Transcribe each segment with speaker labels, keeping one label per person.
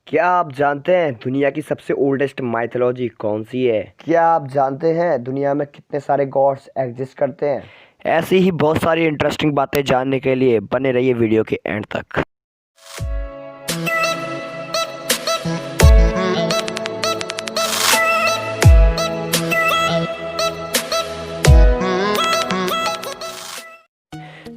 Speaker 1: क्या आप जानते हैं दुनिया की सबसे ओल्डेस्ट माइथोलॉजी कौन सी है? क्या आप जानते हैं दुनिया में कितने सारे गॉड्स एग्जिस्ट करते हैं? ऐसी ही बहुत सारी इंटरेस्टिंग बातें जानने के लिए बने रहिए वीडियो के एंड तक।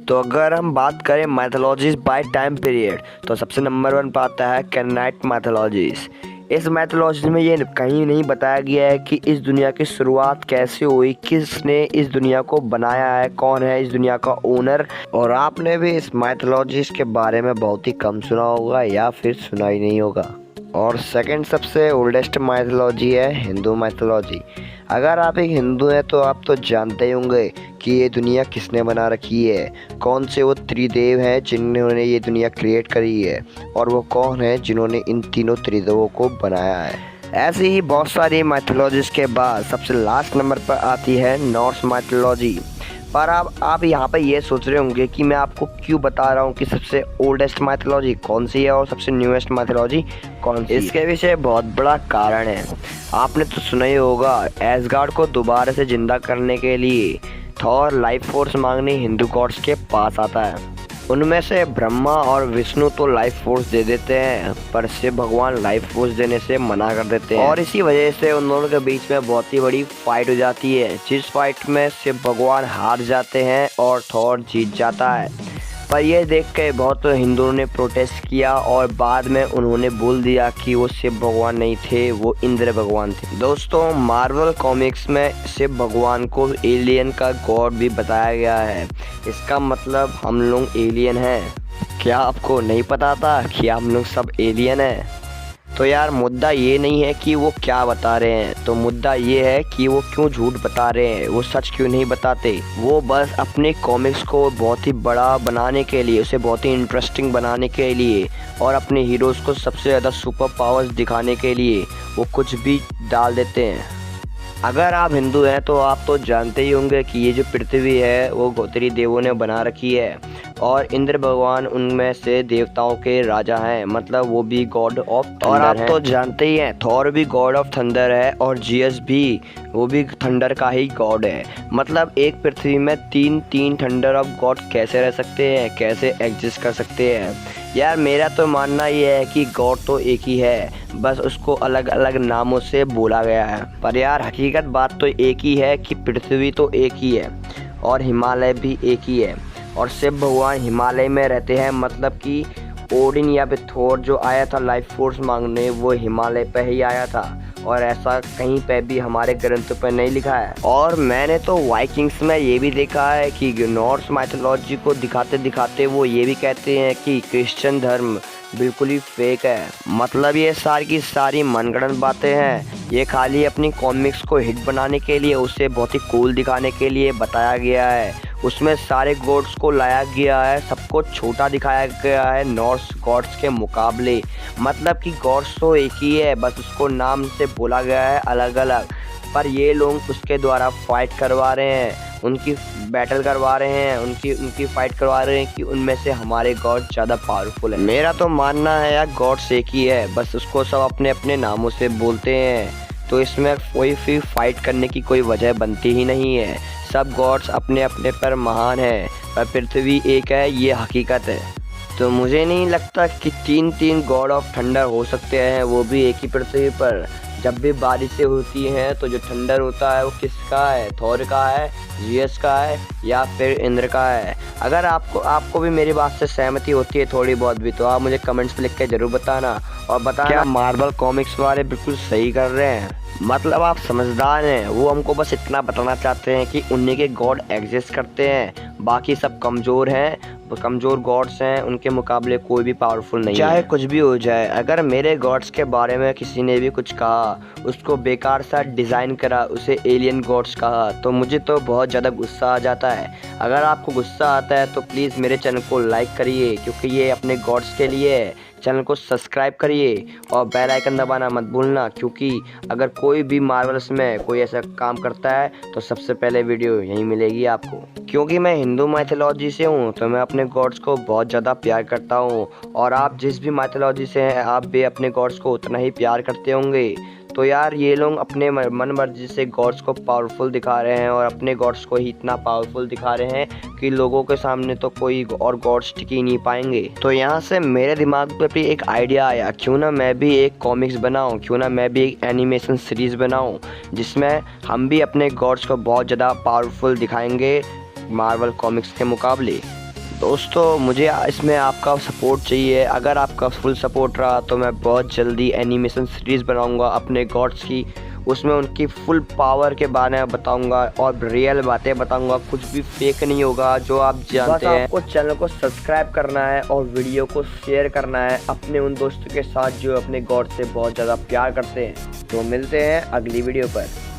Speaker 1: तो अगर हम बात करें माइथोलॉजीज बाय टाइम पीरियड तो सबसे नंबर 1 पर आता है कैनानाइट माइथोलॉजीज। इस माइथोलॉजी में ये कहीं नहीं बताया गया है कि इस दुनिया की शुरुआत कैसे हुई, किसने इस दुनिया को बनाया है, कौन है इस दुनिया का ओनर। और आपने भी इस माइथोलॉजीज के बारे में बहुत ही कम सुना होगा या फिर सुना ही नहीं होगा। और सेकंड सबसे ओल्डेस्ट माइथोलॉजी है हिंदू माइथोलॉजी। अगर आप एक हिंदू हैं तो आप तो जानते ही होंगे कि ये दुनिया किसने बना रखी है, कौन से वो त्रिदेव हैं जिन्होंने ये दुनिया क्रिएट करी है, और वो कौन है जिन्होंने इन तीनों त्रिदेवों को बनाया है। ऐसी ही बहुत सारी माइथोलॉजीज के बाद सबसे लास्ट नंबर पर आती है नॉर्स माइथोलॉजी। पर आप यहाँ पे ये सोच रहे होंगे कि मैं आपको क्यों बता रहा हूँ कि सबसे ओल्डेस्ट माइथोलॉजी कौन सी है और सबसे न्यूएस्ट माइथोलॉजी कौन सी है। इसके पीछे बहुत बड़ा कारण है। आपने तो सुना ही होगा, एसगार्ड को दोबारा से जिंदा करने के लिए थॉर लाइफ फोर्स मांगने हिंदू गॉड्स के पास आता है। उनमें से ब्रह्मा और विष्णु तो लाइफ फोर्स दे देते हैं, पर शिव भगवान लाइफ फोर्स देने से मना कर देते हैं। और इसी वजह से उन दोनों के बीच में बहुत ही बड़ी फाइट हो जाती है, जिस फाइट में शिव भगवान हार जाते हैं और थॉर जीत जाता है। पर यह देख के बहुत हिंदुओं ने प्रोटेस्ट किया और बाद में उन्होंने बोल दिया कि वो शिव भगवान नहीं थे, वो इंद्र भगवान थे। दोस्तों, मार्वल कॉमिक्स में शिव भगवान को एलियन का गॉड भी बताया गया है। इसका मतलब हम लोग एलियन हैं। क्या आपको नहीं पता था कि हम लोग सब एलियन हैं? तो यार, मुद्दा ये नहीं है कि वो क्या बता रहे हैं, तो मुद्दा ये है कि वो क्यों झूठ बता रहे हैं, वो सच क्यों नहीं बताते। वो बस अपने कॉमिक्स को बहुत ही बड़ा बनाने के लिए, उसे बहुत ही इंटरेस्टिंग बनाने के लिए और अपने हीरोज़ को सबसे ज़्यादा सुपर पावर्स दिखाने के लिए वो कुछ भी डाल देते हैं। अगर आप हिंदू हैं तो आप तो जानते ही होंगे कि ये जो पृथ्वी है वो गोत्री देवों ने बना रखी है, और इंद्र भगवान उनमें से देवताओं के राजा हैं, मतलब वो भी गॉड ऑफ थंडर। और आप तो जानते ही हैं थॉर भी गॉड ऑफ थंडर है, और जीएस भी, वो भी थंडर का ही गॉड है। मतलब एक पृथ्वी में तीन थंडर ऑफ गॉड कैसे रह सकते हैं, कैसे एग्जिस्ट कर सकते हैं। यार, मेरा तो मानना ये है कि गॉड तो एक ही है, बस उसको अलग अलग नामों से बोला गया है। पर यार, हकीकत बात तो एक ही है कि पृथ्वी तो एक ही है और हिमालय भी एक ही है, और शिव भगवान हिमालय में रहते हैं। मतलब कि ओडिन या फिर थोर जो आया था लाइफ फोर्स मांगने, वो हिमालय पे ही आया था, और ऐसा कहीं पे भी हमारे ग्रंथों पे नहीं लिखा है। और मैंने तो वाइकिंग्स में ये भी देखा है कि नॉर्स माइथोलॉजी को दिखाते दिखाते वो ये भी कहते हैं कि क्रिश्चियन धर्म बिल्कुल ही फेक है। मतलब ये सारी की सारी मनगढ़ंत बातें हैं। ये खाली अपनी कॉमिक्स को हिट बनाने के लिए, उसे बहुत ही कूल दिखाने के लिए बताया गया है। उसमें सारे गॉड्स को लाया गया है, सबको छोटा दिखाया गया है नॉर्स गॉड्स के मुकाबले। मतलब कि गॉड्स तो एक ही है, बस उसको नाम से बोला गया है अलग अलग। पर ये लोग उसके द्वारा फाइट करवा रहे हैं, उनकी बैटल करवा रहे हैं, उनकी फाइट करवा रहे हैं कि उनमें से हमारे गॉड ज़्यादा पावरफुल है। मेरा तो मानना है यार, गॉड्स एक ही है, बस उसको सब अपने अपने नामों से बोलते हैं, तो इसमें कोई भी फाइट करने की कोई वजह बनती ही नहीं है। सब गॉड्स अपने अपने पर महान हैं, पर पृथ्वी एक है, ये हकीकत है। तो मुझे नहीं लगता कि तीन गॉड ऑफ थंडर हो सकते हैं, वो भी एक ही पृथ्वी पर। जब भी बारिशें होती हैं तो जो थंडर होता है वो किसका है? थॉर का है, जीएस का है, या फिर इंद्र का है? अगर आपको भी मेरी बात से सहमति होती है थोड़ी बहुत भी, तो आप मुझे कमेंट्स में लिख के ज़रूर बताना। और बताना क्या मार्वल कॉमिक्स वाले बिल्कुल सही कर रहे हैं? मतलब आप समझदार हैं। वो हमको बस इतना बताना चाहते हैं कि उन्हीं के गॉड एग्जिस्ट करते हैं, बाकी सब कमज़ोर हैं, कमज़ोर गॉड्स हैं, उनके मुकाबले कोई भी पावरफुल नहीं है। चाहे कुछ भी हो जाए, अगर मेरे गॉड्स के बारे में किसी ने भी कुछ कहा, उसको बेकार सा डिज़ाइन करा, उसे एलियन गॉड्स कहा, तो मुझे तो बहुत ज़्यादा गुस्सा आ जाता है। अगर आपको गुस्सा आता है तो प्लीज़ मेरे चैनल को लाइक करिए, क्योंकि ये अपने गॉड्स के लिए है। चैनल को सब्सक्राइब करिए और बेल आइकन दबाना मत भूलना, क्योंकि अगर कोई भी मार्वल्स में कोई ऐसा काम करता है तो सबसे पहले वीडियो यहीं मिलेगी आपको। क्योंकि मैं हिंदू माइथोलॉजी से हूँ तो मैं अपने गॉड्स को बहुत ज़्यादा प्यार करता हूँ, और आप जिस भी माइथोलॉजी से हैं आप भी अपने गॉड्स को उतना ही प्यार करते होंगे। तो यार ये लोग अपने मन मर्जी से गॉड्स को पावरफुल दिखा रहे हैं और अपने गॉड्स को ही इतना पावरफुल दिखा रहे हैं कि लोगों के सामने तो कोई और गॉड्स टिक ही नहीं पाएंगे। तो यहाँ से मेरे दिमाग पे भी एक आइडिया आया, क्यों ना मैं भी एक कॉमिक्स बनाऊँ, क्यों ना मैं भी एक एनिमेशन सीरीज़ बनाऊँ जिसमें हम भी अपने गॉड्स को बहुत ज़्यादा पावरफुल दिखाएंगे मार्वल कॉमिक्स के मुकाबले। दोस्तों मुझे इसमें आपका सपोर्ट चाहिए। अगर आपका फुल सपोर्ट रहा तो मैं बहुत जल्दी एनिमेशन सीरीज़ बनाऊंगा अपने गॉड्स की, उसमें उनकी फुल पावर के बारे में बताऊंगा और रियल बातें बताऊंगा, कुछ भी फेक नहीं होगा जो आप जानते हैं। आपको चैनल को सब्सक्राइब करना है और वीडियो को शेयर करना है अपने उन दोस्तों के साथ जो अपने गॉड से बहुत ज़्यादा प्यार करते हैं। तो मिलते हैं अगली वीडियो पर।